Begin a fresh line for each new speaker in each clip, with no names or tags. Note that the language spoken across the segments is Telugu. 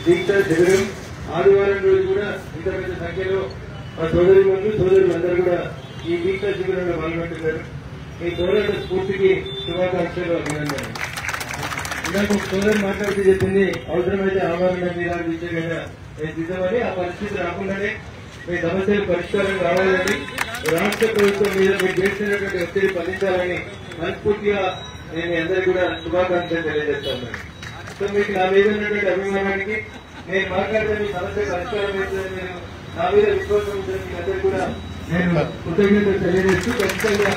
దీక్ష జరగడం ఆదివారం రోజు కూడా ఇంత పెద్ద సంఖ్యలో మా సోదరులందరూ కూడా ఈ దీక్ష శిబిరంలో పాల్గొంటున్నారు. మీ పోరాట స్ఫూర్తికి శుభాకాంక్షలు, అభినందనలు. ఇందాక ఒక సోదరు మాట్లాడుతూ చెప్పింది, అవసరమైతే ఆమరణ మీద దీక్షగా నేను సిద్ధమని. ఆ పరిస్థితి రాకుండానే మీ సమస్యలు పరిష్కారం కావాలని, రాష్ట్ర ప్రభుత్వం మీద మీరు చేస్తున్నటువంటి ఒత్తిడి ఫలించాలని మనస్ఫూర్తిగా నేను మీ అందరికీ కూడా శుభాకాంక్షలు తెలియజేస్తాను. సో మీకు నా మీద ఉన్నటువంటి అభిమానానికి నేను మాట్లాడితే మీ సమస్య పరిష్కారం అవుతుందని నేను నా మీద విశ్వాసం ఉంటుంది. మీ అందరూ కూడా నేను కృతజ్ఞతలు తెలియజేస్తూ ఖచ్చితంగా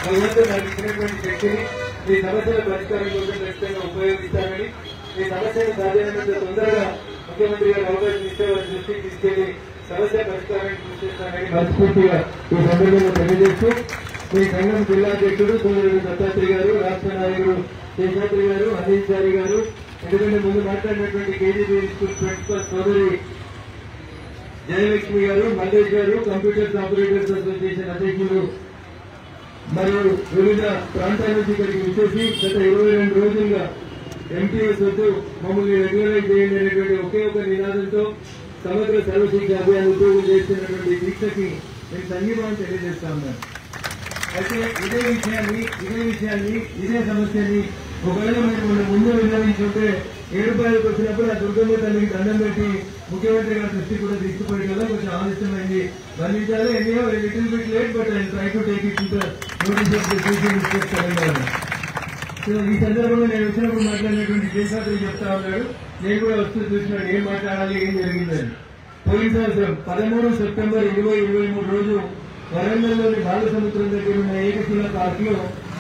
భగవంతుడు నాకు ఇచ్చినటువంటి శక్తిని మీ సమస్యల పరిష్కారం కోసం ఖచ్చితంగా ఉపయోగిస్తానని, మీ సమస్యను సాధ్యమైనంత తొందరగా ముఖ్యమంత్రి గారు అవకాశం ఇస్తే వారి దృష్టికి తీసుకెళ్లి సమస్య పరిష్కారానికి కృషి చేస్తానని మనస్ఫూర్తిగా ఈ సందర్భంగా తెలియజేస్తూ, మీ సంఘం జిల్లా అధ్యక్షుడు సోదరుడు దత్తాత్రి గారు, రాష్ట్ర నాయకుడు శేషాద్రి గారు, అనిల్ చారి గారు, ఎందుకంటే ముందు మాట్లాడినటువంటి కేజీబీ స్కూల్ ప్రిన్సిపల్ సోదరి జయలక్ష్మి గారు, మల్లేష్ గారు, కంప్యూటర్స్ ఆపరేటర్స్ అసోసియేషన్ అధ్యక్షులు మరియు వివిధ ప్రాంతాల నుంచి ఇక్కడికి విచ్చేసి గత 22 రోజులుగా ఎంటీఎస్ వద్దు మమ్మల్ని రెగ్యులరైజ్ చేయండి అనేటువంటి ఒకే ఒక నినాదంతో సమగ్ర సర్వశిక్ష అభియాన్ ఉద్యోగం చేస్తున్నటువంటి దీక్షకి నేను సంఘీభావం తెలియజేస్తా ఉన్నాను. అయితే ఇదే విషయాన్ని ఇదే సమస్యని ఒకవేళ మీరు మన ముందు విన్నవించుంటే 7 రూపాయలకు వచ్చినప్పుడు ఆ దుర్గమ్మ తల్లికి దండం పెట్టి ముఖ్యమంత్రి గారి దృష్టి కూడా తీసుకుపోయి కదా కొంచెం ఆలస్యమైంది, మళ్ళించాలి. ఎన్నో little bit late, but I try to take it notice of the Telangana. So ఈ సందర్భంగా నేను వచ్చినప్పుడు మాట్లాడినటువంటి శేషాద్రి చెప్తా ఉన్నాడు, నేను కూడా వస్తూ చూసినాడు ఏం మాట్లాడాలి, ఏం జరిగిందని. పోయిన సంవత్సరం 13 సెప్టెంబర్ 2023 రోజు వరంగల్లోని బాలసముద్రం దగ్గర ఉన్న ఏకశిలా పార్క్ లో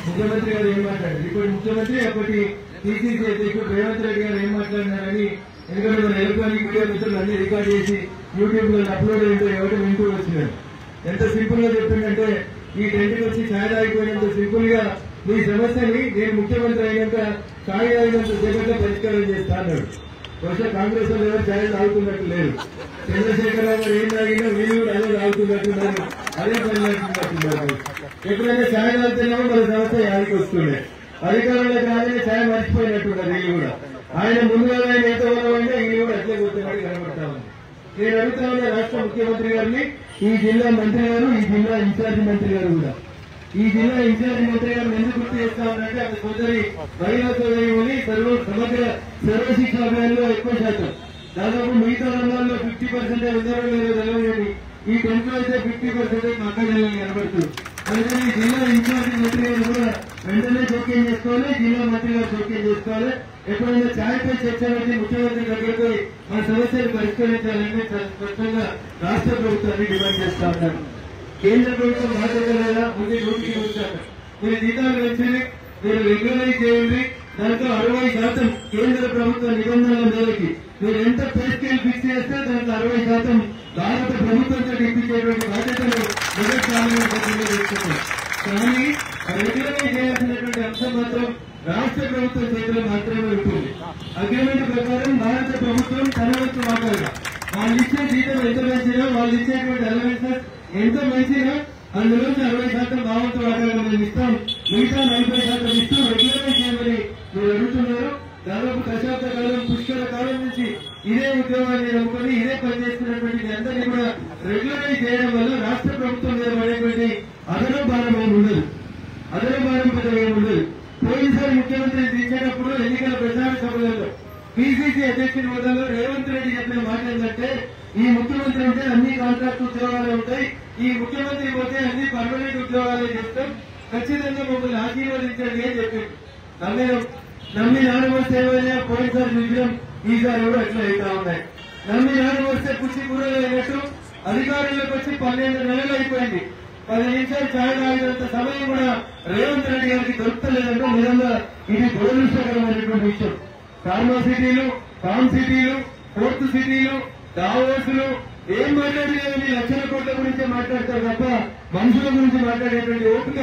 ముఖ్యమంత్రి గారు ఏం మాట్లాడారు, ఇప్పుడు ముఖ్యమంత్రి అప్పటి పిసిసి అధ్యక్షుడు రేవంత్ రెడ్డి గారు ఏం మాట్లాడినారని, ఎందుకంటే మన ఎలక్ట్రానిక్ మీడియా మిత్రులు అన్ని రికార్డ్ చేసి యూట్యూబ్ లో అప్లోడ్ అయ్యింటో ఎవరు వింటూ వచ్చినారు. ఎంత సింపుల్ గా చెప్పిందంటే, ఈ టెంట్కి వచ్చి ఛాయ్ తాగిపోయినంత సింపుల్ గా మీ సమస్యని నేను ముఖ్యమంత్రి అయినాక ఛాయ్ తాగినంత సేపట్లో పరిష్కారం చేస్తా అన్నాడు. బహుశా కాంగ్రెస్ వాళ్ళు ఎవరు ఛాయ్ తాగుతున్నట్టు లేరు. చంద్రశేఖరరావు గారు ఏం తాగినా వీళ్ళు కూడా అదే తాగుతున్నట్టున్నారు, అదే పని లేకున్నట్టున్నారు. ఎప్పుడైనా ఛాయ్ తాగుతున్నామో మన సమస్య యాదికి వస్తున్నాయి. అధికారంలో కాగానే ఛాయ్ మర్చిపోయినట్టున్నారు వీళ్ళు కూడా. ఆయన ముందుగా ఆయన ఎంత వరమైనా వీళ్ళు కూడా అట్లే కూర్చున్నట్టు కనబడతా ఉంది. నేను అడుగుతా ఉన్న రాష్ట్ర ముఖ్యమంత్రి గారిని, ఈ జిల్లా మంత్రి గారు, ఈ జిల్లా ఇన్ఛార్జి మంత్రి గారు కూడా, ఈ జిల్లా ఇన్ఛార్జి మంత్రి గారిని ఎందుకు గుర్తు చేస్తా ఉన్నారంటే అది సోదరి మహిళా సోదరి సమగ్ర సర్వశిక్ష అభియాన్లో ఎక్కువ శాతం, దాదాపు మిగతా రంగాల్లో 50% ఉన్నారో లేదో తెలియదు, ఈ 10 లో అయితే 50% మా అక్క జిల్లా కనబడుతుంది. అందుకని ఈ జిల్లా ఇన్ఛార్జి మంత్రి గారు కూడా వెంటనే జోక్యం చేసుకోవాలి, జిల్లా మంత్రి గారు జోక్యం చేసుకోవాలి. ఎప్పుడైనా ఛాయపై చర్చ పెట్టి ముఖ్యమంత్రి దగ్గరికి మన సమస్యలు పరిష్కరించాలని స్పష్టంగా రాష్ట్ర ప్రభుత్వాన్ని డిమాండ్ చేస్తా ఉన్నాను. కేంద్ర ప్రభుత్వం మాట్లాడలేదా, ముందు నోటికి వచ్చాక మీరు జీతాలు పెంచండి, మీరు రెగ్యులరైజ్ చేయండి, దాంట్లో 60% కేంద్ర ప్రభుత్వ నిబంధనల మేరకి మీరు ఎంత పే స్కేల్ ఫిక్స్ చేస్తే దాంట్లో 60% భారత ప్రభుత్వంతో ఇప్పించేటువంటి బాధ్యతలు మొదటి కాలంలో తీసుకుంటారు. కానీ రెగ్యులరైజ్ చేయాల్సినటువంటి అంశం మాత్రం రాష్ట్ర ప్రభుత్వం చేతిలో మాత్రమే ఉంటుంది. అగ్రిమెంట్ ప్రకారం భారత ప్రభుత్వం తన వంతు వాటాగా వాళ్ళు ఇచ్చే జీతం ఎంత పెంచినా, వాళ్ళు ఇచ్చేటువంటి అలవెన్సెస్ ఎంత పెంచినా అందులో 60% మా వంతు వాటాగా మేము ఇస్తాం, మిగతా 40% ఇస్తూ రెగ్యులరైజ్ చేయమని మీరు అడుగుతున్నారు. దాదాపు దశాబ్ద కాలం, పుష్కర కాలం నుంచి ఇదే ఉద్యోగాన్ని నమ్ముకొని ఇదే పనిచేస్తున్నటువంటి అందరినీ కూడా రెగ్యులరైజ్ చేయడం వల్ల రాష్ట్ర ప్రభుత్వం మీద పడేటువంటి అదనపు భారం ఏమి ఉండదు, అదనపు భారం పెద్ద ఏమి ఉండదు. పోయినసారి ముఖ్యమంత్రి దించేటప్పుడు ఎన్నికల ప్రచార సభలలో పిసిసి అధ్యక్షుడి హోదాలో రేవంత్ రెడ్డి చెప్పిన మాట ఏంటంటే, ఈ ముఖ్యమంత్రి అంటే అన్ని కాంట్రాక్ట్ ఉద్యోగాలు ఉంటాయి, ఈ ముఖ్యమంత్రి పోతే అన్ని పర్మనెంట్ ఉద్యోగాలే చేస్తాం, ఖచ్చితంగా మమ్మల్ని ఆశీర్వదించండి అని చెప్పింది. నమ్మి నాడు వస్తే ఏమైనా పోయినసారి విజయం ఈసారి కూడా ఎట్లా అవుతా ఉన్నాయి. నమ్మి నాడు వస్తే పుట్టి కూరలు అయినట్టు అధికారంలోకి వచ్చి 12 నెలలు అయిపోయింది. 10 నిమిషాలు ఛాయ్ తాగినంత సమయం కూడా రేవంత్ రెడ్డి గారికి దొరుకుతలేదంటే నిజంగా ఇది దురదృష్టకరమైనటువంటి విషయం. ఫార్మాసిటీలు, ఫార్మ్ సిటీలు, పోర్టు సిటీలు, దావోసులు ఏం మాట్లాడలేదు, లక్షల కోట్ల గురించే మాట్లాడతారు తప్ప మనుషుల గురించి మాట్లాడేటువంటి ఓపిక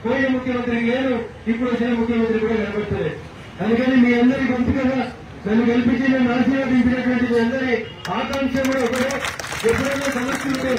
పోయిన ముఖ్యమంత్రికి లేదు, ఇప్పుడు వచ్చిన ముఖ్యమంత్రి కూడా కనబడతలేదు. అందుకని మీ అందరి గొంతుకగా నన్ను గెలిపించి నన్ను ఆశీర్వదించినటువంటి మీ అందరి ఆకాంక్ష కూడా ఒకటే, ఎప్పుడైనా సమస్యలు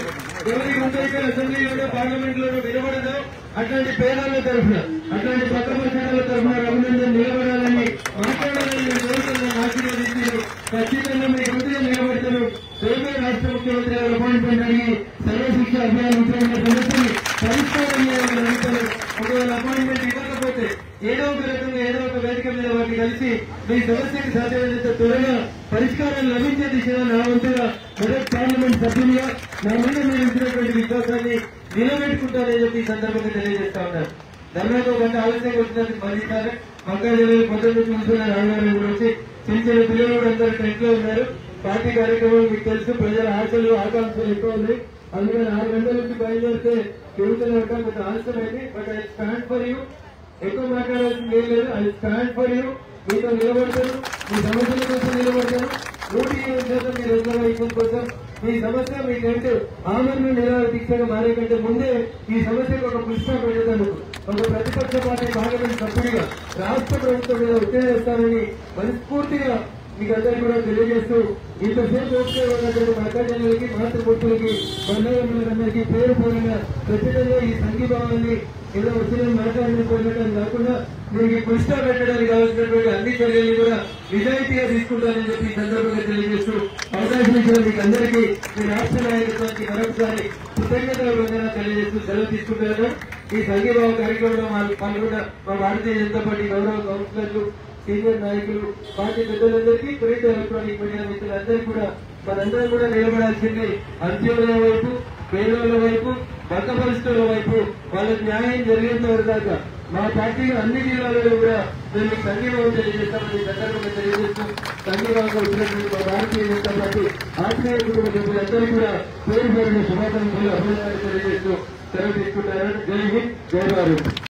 ఎవరి గొంతైతే అసెంబ్లీలోనో పార్లమెంట్ లోనో వినబడదో అట్లాంటి పేదల తరఫున, అట్లాంటి పక్క పక్షాల తరఫున రఘునందన్ నిలబడాలని మాట్లాడాలని నేను కోరుతున్నాను. ఆశీర్వదించి ఖచ్చితంగా మీ గుర్తుగా నిలబడతాను. రేపే రాష్ట్ర ముఖ్యమంత్రి గారు అపాయింట్మెంట్ అడిగి సర్వశిక్ష అభియాన్ సమస్యని పరిష్కారం చేయాలని అడుగుతాను. ఒకవేళ అపాయింట్మెంట్ ఇవ్వకపోతే ఏదో ఒక రకంగా ఏదో ఒక వేదిక మీద వాటిని కలిసి మీ సమస్యకి సాధ్యమైనంత త్వరగా పరిష్కారం లభించే దిశగా నా వంతుగా మొదటి పార్లమెంట్ సభ్యులుగా నా మీద మీరు ఇచ్చినటువంటి విశ్వాసాన్ని నిలబెట్టుకుంటారని చెప్పి ఈ సందర్భంగా తెలియజేస్తా ఉన్నారు. ధర్నాతో కొంత ఆలస్యంగా వచ్చినందుకు మళ్ళీ మక్కా జిల్లాలో పొద్దున్న నుంచి ఉంటున్న రాజధాని గురించి చిన్న చిన్న పిల్లలు కూడా అందరూ టెంట్ లో ఉన్నారు. పార్టీ కార్యక్రమం మీకు తెలుసు, ప్రజల ఆశలు ఆకాంక్షలు ఎక్కువ ఉంది. అందుకని 6 గంటల నుంచి బయలుదేరితే తిరుగుతూనే ఉంటాం. కొంచెం ఆలస్యమైంది. But I stand for you. ఎక్కువ మాట్లాడాల్సింది ఏం లేదు. I stand for you. మీతో నిలబడతాను, మీ సమస్యల కోసం నిలబడతాను. 120% మీ రిజర్వేషన్ కోసం మీ సమస్య మీ కంటే ఆమరణ నిరాహార దీక్షగా మారే కంటే ముందే ఈ సమస్యకు ఒక పుష్ప పెట్టేందుకు ఒక ప్రతిపక్ష పార్టీ పార్లమెంట్ సభ్యుడిగా రాష్ట్ర ప్రభుత్వం మీద ఒత్తిడి చేస్తానని మనస్ఫూర్తిగా మీకు అందరికీ కూడా తెలియజేస్తూ ఇంతసేపు ఓకే ఉన్నటువంటి మతాజనులకి మాతృమూర్తులకి బంధువులందరికీ పేరు పేరుగా ఖచ్చితంగా ఈ సంఘీభావాన్ని ఏదో వచ్చిన మాట్లాడిన పోయినట్టు కాకుండా దీనికి పుష్ప పెట్టడానికి కావాల్సినటువంటి అన్ని చర్యలు కూడా నిజాయితీగా తీసుకుంటానని చెప్పి ఈ సందర్భంగా తెలియజేస్తూ అవకాశం ఇచ్చిన మీకు అందరికీ మీ రాష్ట్ర నాయకత్వానికి మరొకసారి కృతజ్ఞతలు తెలియజేస్తూ సెలవు తీసుకుంటున్నాను. ఈ సంఘీభావ కార్యక్రమంలో పాల్గొన్న మా భారతీయ జనతా పార్టీ గౌరవ కౌన్సిలర్లు, సీనియర్ నాయకులు, పార్టీ పెద్దలందరికీ, ప్రింట్ ఎలక్ట్రానిక్ మీడియా మిత్రులందరికీ కూడా మనందరం కూడా నిలబడాల్సింది అంత్యోదయ వైపు, పేదల వైపు, మత పరిస్థితుల వైపు. వాళ్ళకి న్యాయం జరిగేంత వరకు దాకా మా పార్టీ అన్ని జిల్లాలలో కూడా మేము సంఘీభావం తెలియజేస్తామని సందర్భంగా తెలియజేస్తూ సంఘీభావంగా వచ్చినటువంటి మా భారతీయ జనతా పార్టీ ఆత్మీయ కుటుంబ సభ్యులందరికీ కూడా పేరు పేరున శుభాకాంక్షలు అభినందనలు తెలియజేస్తూ సెలవు తీసుకుంటారని. జై హింద్, జై భారత్.